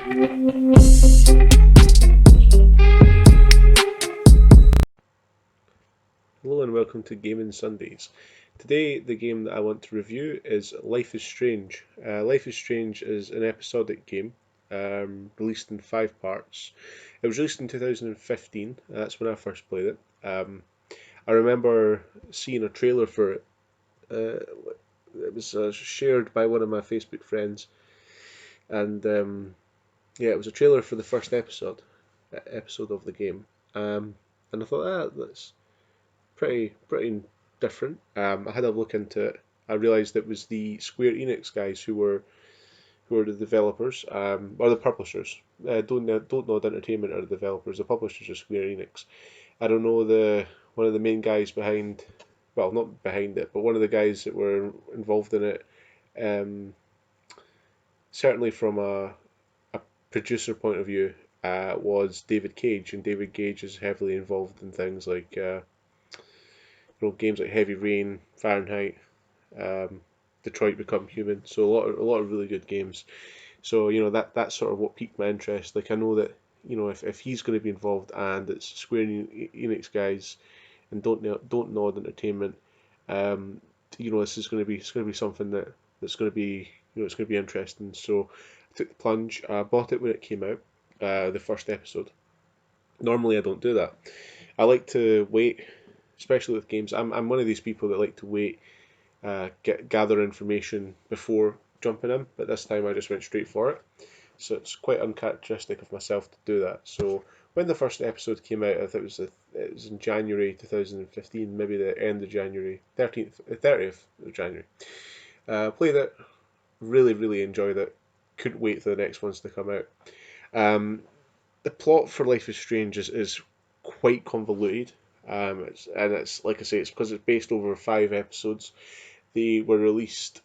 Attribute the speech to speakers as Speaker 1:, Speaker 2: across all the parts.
Speaker 1: Hello and welcome to Gaming Sundays. Today, the game that I want to review is Life is Strange. Life is Strange is an episodic game released in 5 parts. It was released in 2015, that's when I first played it. I remember seeing a trailer for it. It was shared by one of my Facebook friends, and yeah, it was a trailer for the first episode of the game. And I thought, that's pretty different. I had a look into it. I realised it was the Square Enix guys who are the developers, or the publishers. Don't know the Entertainment are the developers. The publishers are Square Enix. I don't know the one of the main guys behind, well, not behind it, but one of the guys that were involved in it. Um, Certainly from a producer point of view, was David Cage, and David Cage is heavily involved in things like games like Heavy Rain, Fahrenheit, um, Detroit Become Human. So a lot of really good games. So that's sort of what piqued my interest. Like I know that if he's going to be involved and it's Square Enix guys and don't nod entertainment, this is going to be something that's going to be it's going to be interesting. So I took the plunge. I bought it when it came out, the first episode. Normally I don't do that. I like to wait, especially with games. I'm one of these people that like to wait, gather information before jumping in, but this time I just went straight for it. So it's quite uncharacteristic of myself to do that. So when the first episode came out, I think it was in January 2015, maybe the end of January, 30th of January. Played it, really enjoyed it. Couldn't wait for the next ones to come out. Um, the plot for Life is Strange is quite convoluted. It's like I say, it's because it's based over 5 episodes. They were released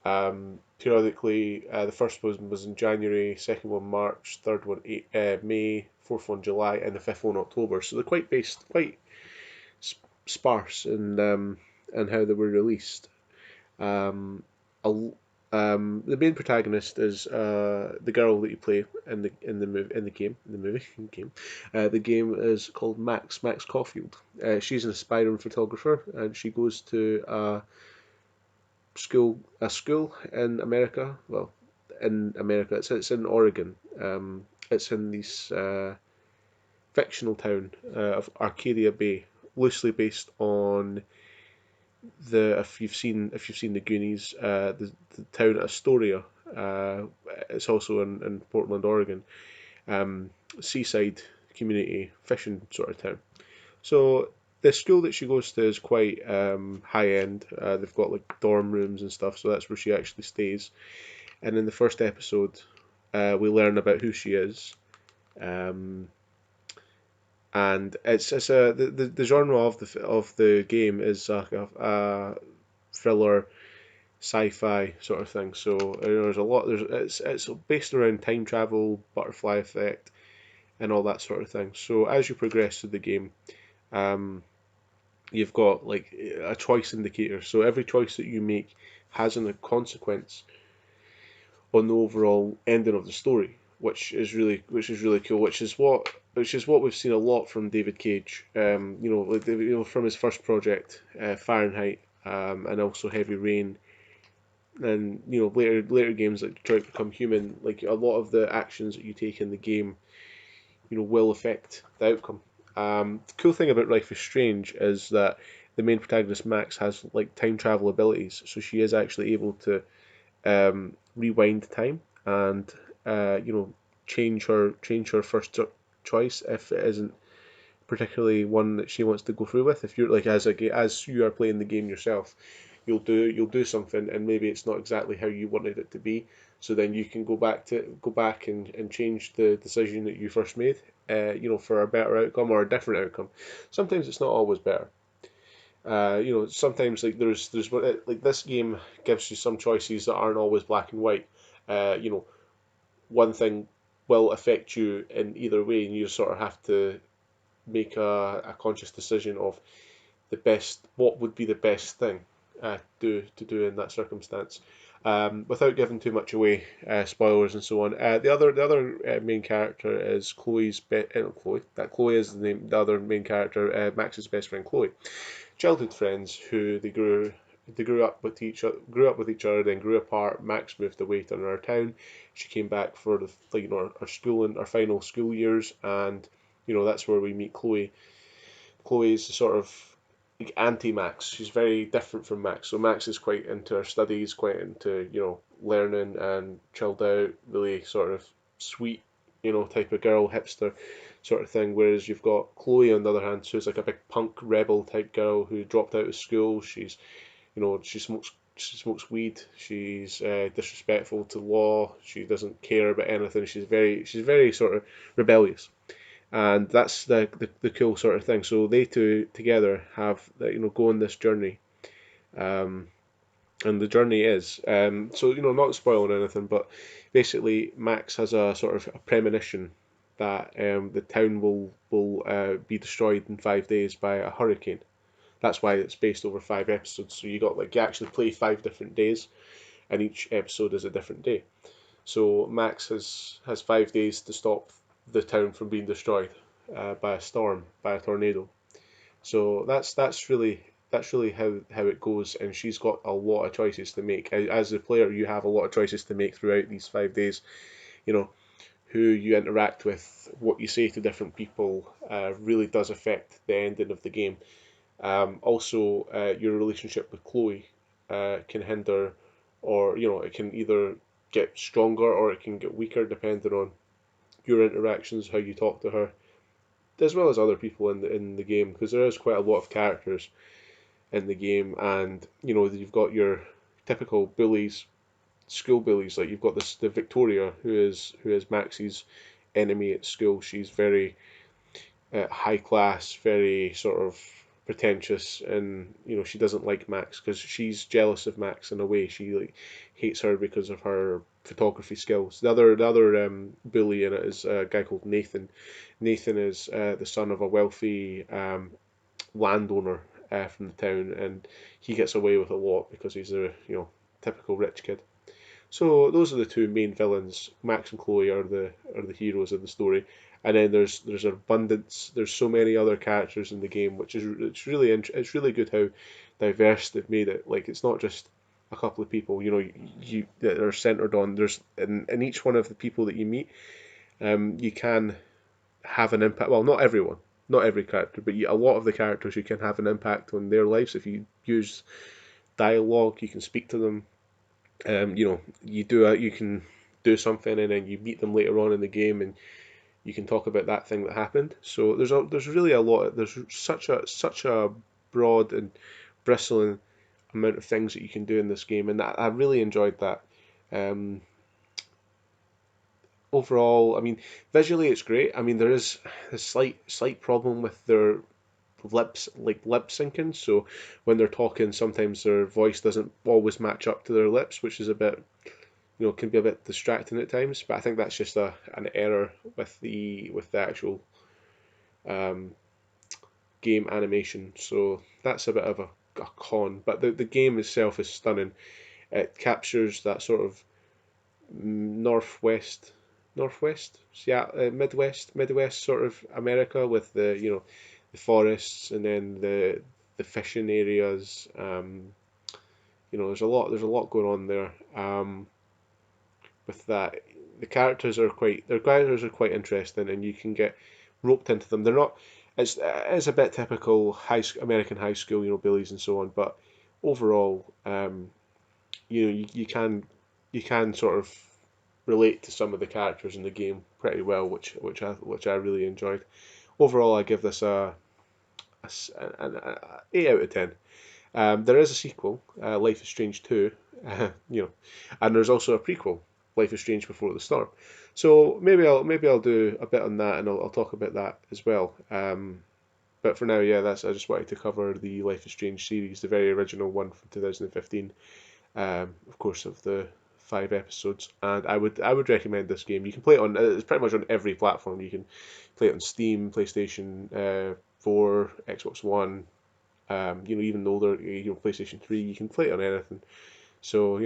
Speaker 1: periodically. The first one was in January, second one March, third one May, fourth one July, and the fifth one October. So they're quite sparse in how they were released. Um, the main protagonist is the girl that you play in the game in the movie game. The game is called Max Caulfield. She's an aspiring photographer, and she goes to a school in America. Well, in America, it's in Oregon. It's in this fictional town of Arcadia Bay, loosely based on the if you've seen the Goonies, the town Astoria. It's also in Portland, Oregon. Seaside community fishing sort of town. So the school that she goes to is quite high end. They've got like dorm rooms and stuff, so that's where she actually stays. And in the first episode, we learn about who she is. Um, and it's the genre of the game is a thriller sci-fi sort of thing. So there's a lot. It's based around time travel, butterfly effect, and all that sort of thing. So as you progress through the game, um, you've got like a choice indicator. So every choice that you make has a consequence on the overall ending of the story, which is really cool. Which is what we've seen a lot from David Cage. From his first project, Fahrenheit, and also Heavy Rain, and later games like Detroit Become Human. Like a lot of the actions that you take in the game, will affect the outcome. The cool thing about Life is Strange is that the main protagonist Max has like time travel abilities, so she is actually able to rewind time and change her first choice if it isn't particularly one that she wants to go through with. If you're like as you are playing the game yourself, you'll do something and maybe it's not exactly how you wanted it to be. So then you can go back and change the decision that you first made, for a better outcome or a different outcome. Sometimes it's not always better. Sometimes like like this game gives you some choices that aren't always black and white. One thing will affect you in either way, and you sort of have to make a conscious decision of what would be the best thing to do in that circumstance. Without giving too much away, spoilers and so on. The other main character is Chloe. That Chloe is the name. The other main character, Max's best friend Chloe. Childhood friends who they grew up with each other, then grew apart. Max moved away to another town. She came back for her schooling, her final school years, and that's where we meet Chloe. Chloe is the sort of like anti-Max. She's very different from Max. So Max is quite into her studies, quite into learning and chilled out, really sort of sweet, type of girl, hipster sort of thing. Whereas you've got Chloe on the other hand, who's like a big punk rebel type girl who dropped out of school. She smokes weed. She's disrespectful to law. She doesn't care about anything. She's very sort of rebellious, and that's the cool sort of thing. So they two together have go on this journey, um, and the journey is so not spoiling anything, but basically Max has a sort of a premonition that the town will be destroyed in 5 days by a hurricane. That's why it's based over 5 episodes. So you actually play 5 different days, and each episode is a different day. So Max has 5 days to stop the town from being destroyed by a storm, by a tornado. So that's really how it goes, and she's got a lot of choices to make. As a player, you have a lot of choices to make throughout these 5 days. You know who you interact with, what you say to different people, really does affect the ending of the game. Also, your relationship with Chloe can hinder, or it can either get stronger or it can get weaker depending on your interactions, how you talk to her, as well as other people in the game, because there is quite a lot of characters in the game, and you've got your typical bullies, school bullies. Like you've got the Victoria, who is Max's enemy at school. She's very high class, very sort of pretentious, and she doesn't like Max because she's jealous of Max in a way. She like hates her because of her photography skills. The other bully in it is a guy called Nathan. Nathan is the son of a wealthy landowner from the town, and he gets away with a lot because he's a typical rich kid. So those are the two main villains. Max and Chloe are the heroes of the story, and then there's an abundance. There's so many other characters in the game, which is it's really good how diverse they've made it. Like it's not just a couple of people. You that are centered on. There's in each one of the people that you meet, you can have an impact. Well, not everyone, not every character, but a lot of the characters you can have an impact on their lives if you use dialogue. You can speak to them. You can do something and then you meet them later on in the game and you can talk about that thing that happened. So there's really a lot. There's such a broad and bristling amount of things that you can do in this game, and I really enjoyed that. Um, Overall, I mean, visually it's great. I mean, there is a slight problem with their lip syncing. So when they're talking, sometimes their voice doesn't always match up to their lips, which is a bit, can be a bit distracting at times. But I think that's just an error with the actual um, game animation. So that's a bit of a con. But the game itself is stunning. It captures that sort of northwest, yeah, Midwest sort of America with the forests and then the fishing areas. There's a lot going on there. With that, their characters are quite interesting, and you can get roped into them. They're not. It's a bit typical American high school, bullies and so on. But overall, you can sort of relate to some of the characters in the game pretty well, which I really enjoyed. Overall, I give this an 8 out of 10. There is a sequel, Life is Strange 2, and there's also a prequel, Life is Strange Before the Storm. So maybe I'll do a bit on that, and I'll talk about that as well. But for now, yeah, I just wanted to cover the Life is Strange series, the very original one from 2015. Of course, of the 5 episodes, and I would recommend this game. You can play it on it's pretty much on every platform. You can play it on Steam, PlayStation 4, Xbox One, even older, PlayStation 3. You can play it on anything. So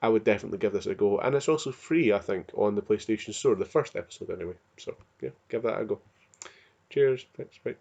Speaker 1: I would definitely give this a go. And it's also free, I think, on the PlayStation Store, the first episode anyway. So, yeah, give that a go. Cheers. Thanks, bye.